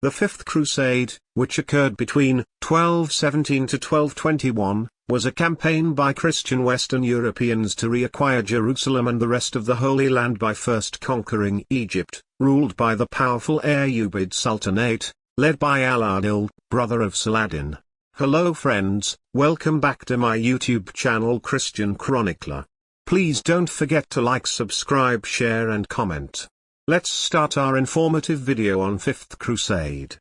The Fifth Crusade, which occurred between 1217 to 1221, was a campaign by Christian Western Europeans to reacquire Jerusalem and the rest of the Holy Land by first conquering Egypt, ruled by the powerful Ayyubid Sultanate, led by Al-Adil, brother of Saladin. Hello friends, welcome back to my YouTube channel Christian Chronicler. Please don't forget to like, subscribe, share and comment. Let's start our informative video on Fifth Crusade.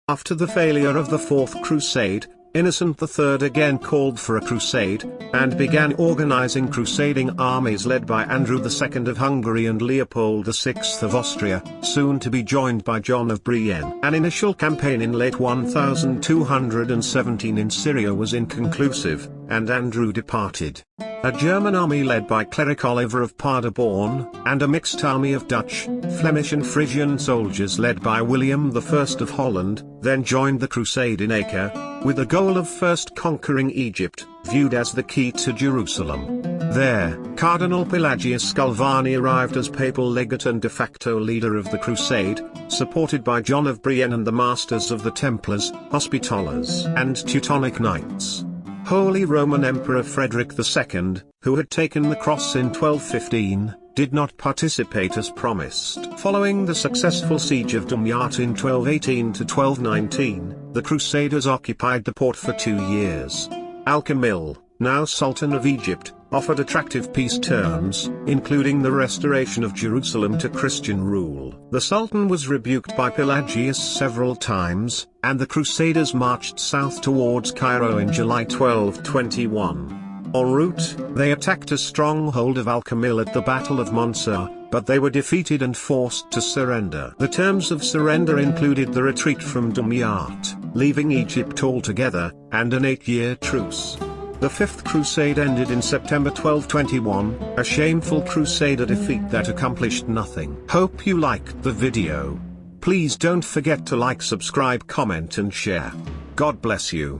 After the failure of the Fourth Crusade, Innocent III again called for a crusade, and began organizing crusading armies led by Andrew II of Hungary and Leopold VI of Austria, soon to be joined by John of Brienne. An initial campaign in late 1217 in Syria was inconclusive, and Andrew departed. A German army led by cleric Oliver of Paderborn, and a mixed army of Dutch, Flemish and Frisian soldiers led by William I of Holland, then joined the crusade in Acre, with the goal of first conquering Egypt, viewed as the key to Jerusalem. There, Cardinal Pelagius Galvani arrived as papal legate and de facto leader of the crusade, supported by John of Brienne and the masters of the Templars, Hospitallers and Teutonic Knights. Holy Roman Emperor Frederick II, who had taken the cross in 1215, did not participate as promised. Following the successful siege of Dumyat in 1218 to 1219, the Crusaders occupied the port for 2 years. Al-Kamil, now Sultan of Egypt, offered attractive peace terms, including the restoration of Jerusalem to Christian rule. The Sultan was rebuked by Pelagius several times, and the Crusaders marched south towards Cairo in July 1221. En route, they attacked a stronghold of Al-Kamil at the Battle of Monsa, but they were defeated and forced to surrender. The terms of surrender included the retreat from Dumyat, leaving Egypt altogether, and an 8-year truce. The Fifth Crusade ended in September 1221, a shameful crusader defeat that accomplished nothing. Hope you liked the video. Please don't forget to like, subscribe, comment and share. God bless you.